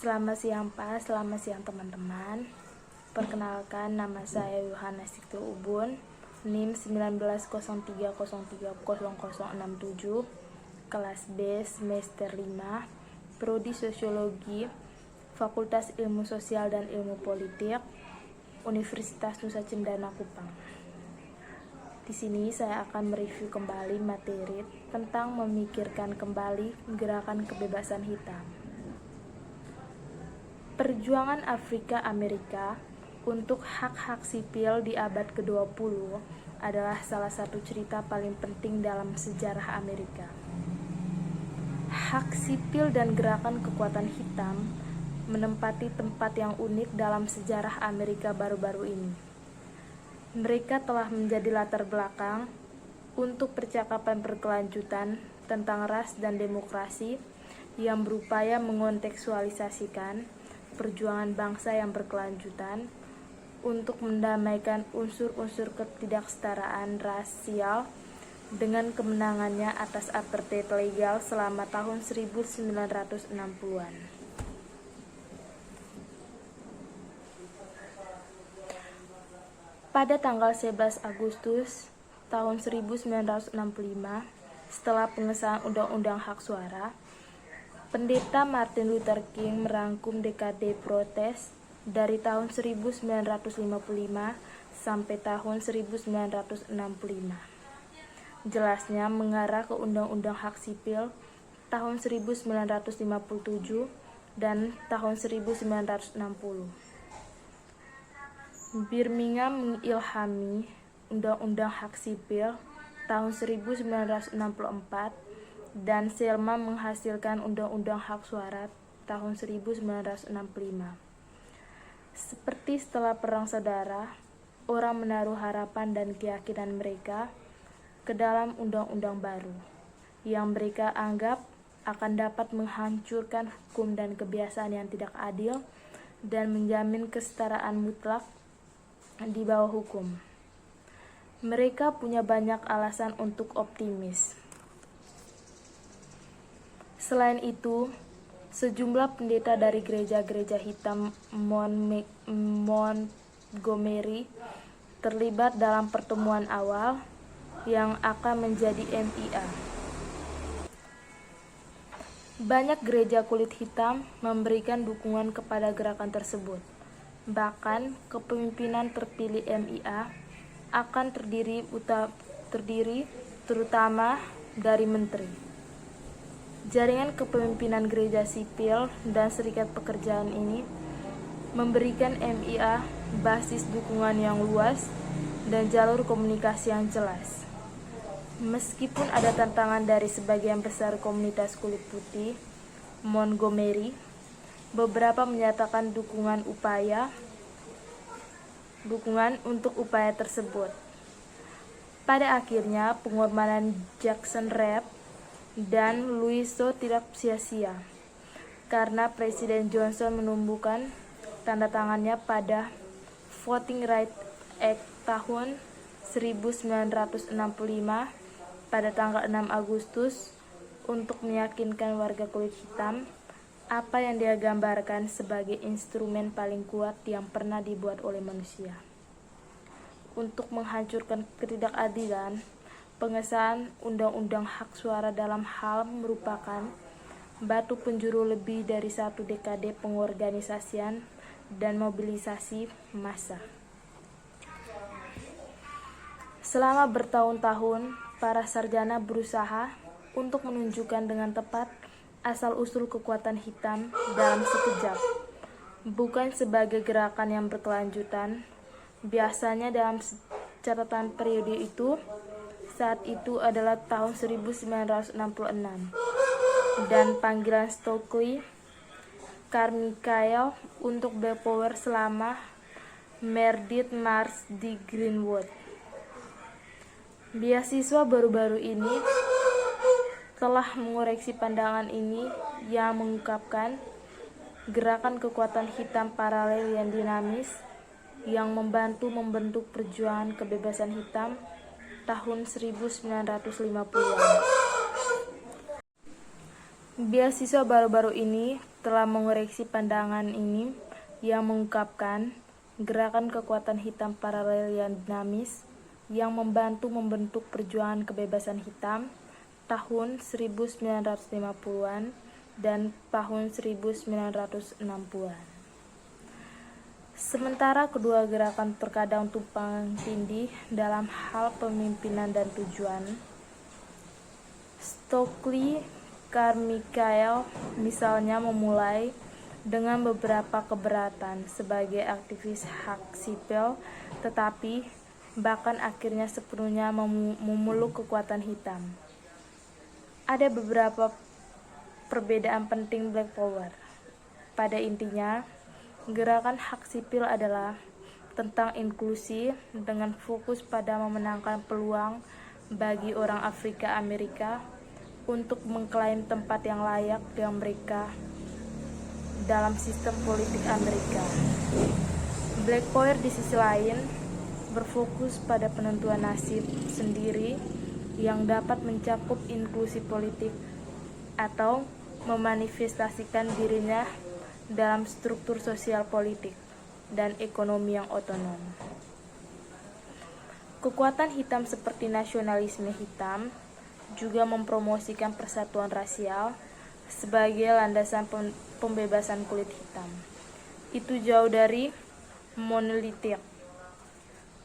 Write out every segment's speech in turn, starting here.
Selamat siang Pak, selamat siang teman-teman. Perkenalkan, nama saya Yohana Siktil Ubun, NIM 1903030067, kelas B, semester 5, Prodi Sosiologi, Fakultas Ilmu Sosial dan Ilmu Politik, Universitas Nusa Cendana Kupang. Di sini saya akan mereview kembali materi tentang memikirkan kembali gerakan kebebasan hitam. Perjuangan Afrika Amerika untuk hak-hak sipil di abad ke-20 adalah salah satu cerita paling penting dalam sejarah Amerika. Hak sipil dan gerakan kekuatan hitam menempati tempat yang unik dalam sejarah Amerika baru-baru ini. Mereka telah menjadi latar belakang untuk percakapan berkelanjutan tentang ras dan demokrasi yang berupaya mengontekstualisasikan perjuangan bangsa yang berkelanjutan untuk mendamaikan unsur-unsur ketidaksetaraan rasial dengan kemenangannya atas apartheid legal selama tahun 1960-an. Pada tanggal 11 Agustus tahun 1965, setelah pengesahan Undang-Undang Hak Suara, Pendeta Martin Luther King merangkum dekade protes dari tahun 1955 sampai tahun 1965. Jelasnya mengarah ke Undang-Undang Hak Sipil tahun 1957 dan tahun 1960. Birmingham mengilhami Undang-Undang Hak Sipil tahun 1964 dan Selma menghasilkan Undang-Undang Hak Suara tahun 1965. Seperti setelah Perang Saudara, orang menaruh harapan dan keyakinan mereka ke dalam undang-undang baru, yang mereka anggap akan dapat menghancurkan hukum dan kebiasaan yang tidak adil dan menjamin kesetaraan mutlak di bawah hukum. Mereka punya banyak alasan untuk optimis. Selain itu, sejumlah pendeta dari gereja-gereja hitam Montgomery terlibat dalam pertemuan awal yang akan menjadi MIA. Banyak gereja kulit hitam memberikan dukungan kepada gerakan tersebut. Bahkan, kepemimpinan terpilih MIA akan terdiri terutama dari menteri. Jaringan kepemimpinan gereja sipil dan serikat pekerjaan ini memberikan MIA basis dukungan yang luas dan jalur komunikasi yang jelas. Meskipun ada tantangan dari sebagian besar komunitas kulit putih Montgomery, beberapa menyatakan dukungan untuk upaya tersebut. Pada akhirnya, pengorbanan Jackson Rep dan Louiso tidak sia-sia, karena Presiden Johnson menumbuhkan tanda tangannya pada Voting Rights Act tahun 1965 pada tanggal 6 Agustus untuk meyakinkan warga kulit hitam apa yang dia gambarkan sebagai instrumen paling kuat yang pernah dibuat oleh manusia. Untuk menghancurkan ketidakadilan, pengesahan Undang-Undang Hak Suara dalam hal merupakan batu penjuru lebih dari satu dekade pengorganisasian dan mobilisasi massa. Selama bertahun-tahun, para sarjana berusaha untuk menunjukkan dengan tepat asal-usul kekuatan hitam dalam sekejap, bukan sebagai gerakan yang berkelanjutan. Biasanya dalam catatan periode itu, saat itu adalah tahun 1966, dan panggilan Stokely Carmichael untuk berpower selama Meredith March di Greenwood. Beasiswa baru-baru ini telah mengoreksi pandangan ini yang mengungkapkan gerakan kekuatan hitam paralel yang dinamis yang membantu membentuk perjuangan kebebasan hitam tahun 1950-an. Beasiswa baru-baru ini telah mengoreksi pandangan ini yang mengungkapkan gerakan kekuatan hitam paralel yang dinamis yang membantu membentuk perjuangan kebebasan hitam tahun 1950-an dan tahun 1960-an. Sementara kedua gerakan terkadang tumpang tindih dalam hal pemimpinan dan tujuan, Stokely Carmichael misalnya memulai dengan beberapa keberatan sebagai aktivis hak sipil, tetapi bahkan akhirnya sepenuhnya memeluk kekuatan hitam. Ada beberapa perbedaan penting Black Power. Pada intinya, gerakan hak sipil adalah tentang inklusi dengan fokus pada memenangkan peluang bagi orang Afrika Amerika untuk mengklaim tempat yang layak yang mereka dalam sistem politik Amerika. Black Power di sisi lain berfokus pada penentuan nasib sendiri yang dapat mencakup inklusi politik atau memanifestasikan dirinya dalam struktur sosial politik dan ekonomi yang otonom. Kekuatan hitam seperti nasionalisme hitam juga mempromosikan persatuan rasial sebagai landasan pembebasan kulit hitam. Itu jauh dari monolitik.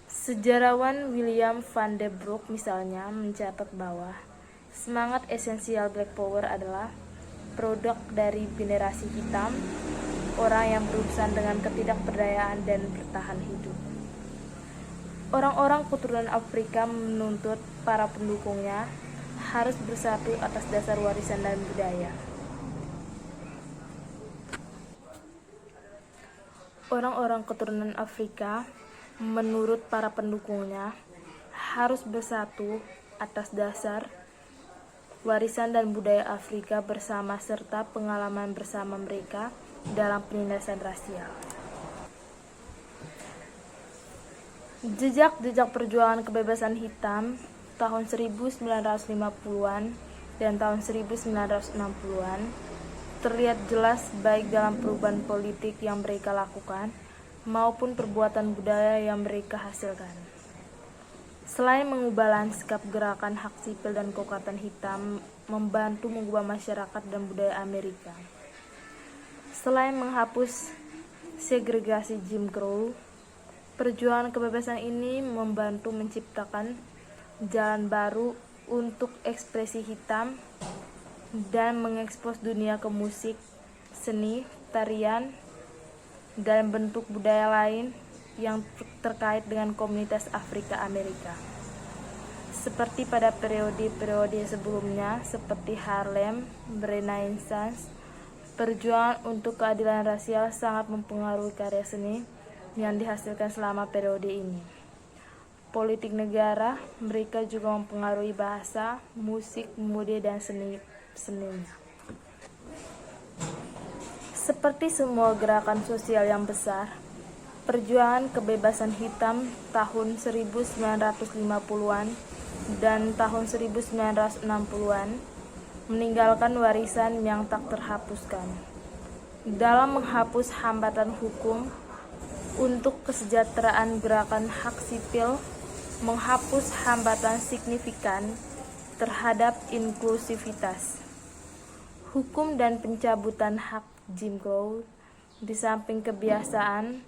Sejarawan William van der Broek misalnya mencatat bahwa semangat esensial Black Power adalah produk dari generasi hitam, orang yang berurusan dengan ketidakberdayaan dan bertahan hidup. Orang-orang keturunan Afrika menuntut para pendukungnya harus bersatu atas dasar warisan dan budaya. Orang-orang keturunan Afrika menurut para pendukungnya harus bersatu atas dasar warisan dan budaya Afrika bersama serta pengalaman bersama mereka dalam penindasan rasial. Jejak-jejak perjuangan kebebasan hitam tahun 1950-an dan tahun 1960-an terlihat jelas baik dalam perubahan politik yang mereka lakukan maupun perbuatan budaya yang mereka hasilkan. Selain mengubah lanskap gerakan hak sipil dan kekuatan hitam membantu mengubah masyarakat dan budaya Amerika. Selain menghapus segregasi Jim Crow, perjuangan kebebasan ini membantu menciptakan jalan baru untuk ekspresi hitam dan mengekspos dunia ke musik, seni, tarian, dan bentuk budaya lain yang terkait dengan komunitas Afrika Amerika. Seperti pada periode-periode sebelumnya seperti Harlem Renaissance, perjuangan untuk keadilan rasial sangat mempengaruhi karya seni yang dihasilkan selama periode ini. Politik negara, mereka juga mempengaruhi bahasa, musik, mode, dan seninya. Seperti semua gerakan sosial yang besar, perjuangan kebebasan hitam tahun 1950-an dan tahun 1960-an meninggalkan warisan yang tak terhapuskan. Dalam menghapus hambatan hukum untuk kesejahteraan gerakan hak sipil, menghapus hambatan signifikan terhadap inklusivitas. Hukum dan pencabutan hak Jim Crow, di samping kebiasaan,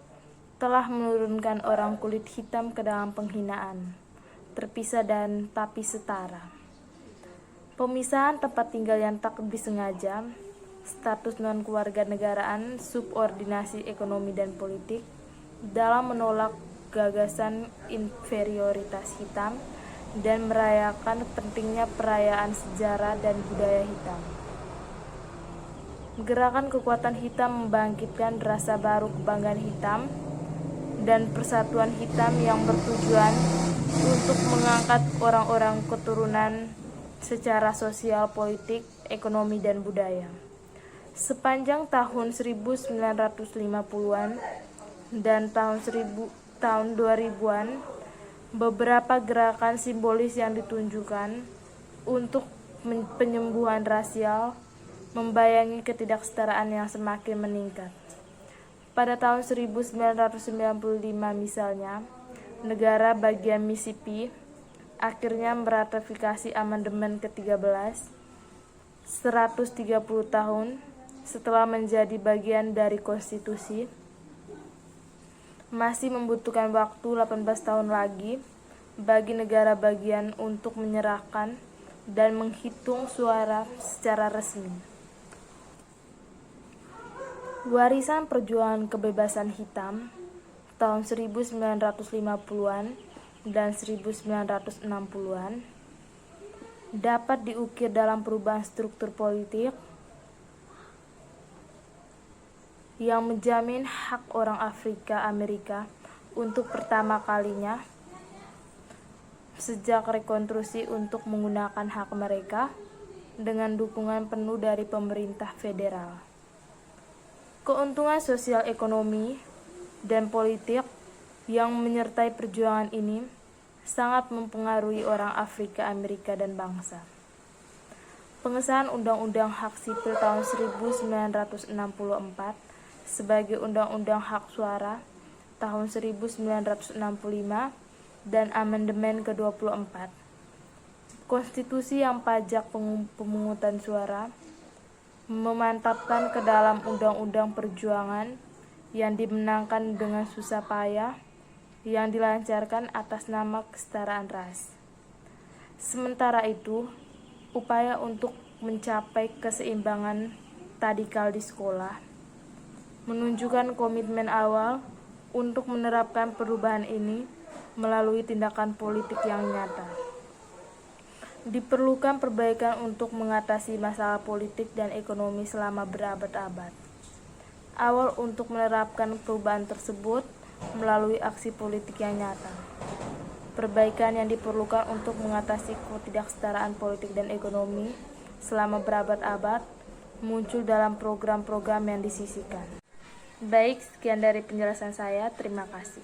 telah menurunkan orang kulit hitam ke dalam penghinaan, terpisah dan tapi setara. Pemisahan tempat tinggal yang tak disengaja, status non-kewarganegaraan, subordinasi ekonomi dan politik, dalam menolak gagasan inferioritas hitam dan merayakan pentingnya perayaan sejarah dan budaya hitam. Gerakan kekuatan hitam membangkitkan rasa baru kebanggaan hitam dan persatuan hitam yang bertujuan untuk mengangkat orang-orang keturunan secara sosial, politik, ekonomi, dan budaya. Sepanjang tahun 1950-an dan tahun 2000-an, beberapa gerakan simbolis yang ditunjukkan untuk penyembuhan rasial membayangi ketidaksetaraan yang semakin meningkat. Pada tahun 1995 misalnya, negara bagian Mississippi akhirnya meratifikasi amandemen ke-13 130 tahun setelah menjadi bagian dari konstitusi. Masih membutuhkan waktu 18 tahun lagi bagi negara bagian untuk menyerahkan dan menghitung suara secara resmi. Warisan perjuangan kebebasan hitam tahun 1950-an dan 1960-an dapat diukir dalam perubahan struktur politik yang menjamin hak orang Afrika Amerika untuk pertama kalinya sejak rekonstruksi untuk menggunakan hak mereka dengan dukungan penuh dari pemerintah federal. Keuntungan sosial ekonomi dan politik yang menyertai perjuangan ini sangat mempengaruhi orang Afrika Amerika dan bangsa. Pengesahan Undang-Undang Hak Sipil tahun 1964 sebagai Undang-Undang Hak Suara tahun 1965 dan amandemen ke-24. Konstitusi yang pajak pemungutan suara memantapkan ke dalam Undang-Undang Perjuangan yang dimenangkan dengan susah payah yang dilancarkan atas nama kesetaraan ras. Sementara itu, upaya untuk mencapai keseimbangan tadikal di sekolah menunjukkan komitmen awal untuk menerapkan perubahan ini melalui tindakan politik yang nyata. Diperlukan perbaikan untuk mengatasi masalah politik dan ekonomi selama berabad-abad. Awal untuk menerapkan perubahan tersebut melalui aksi politik yang nyata. Perbaikan yang diperlukan untuk mengatasi ketidaksetaraan politik dan ekonomi selama berabad-abad muncul dalam program-program yang disisikan. Baik, sekian dari penjelasan saya. Terima kasih.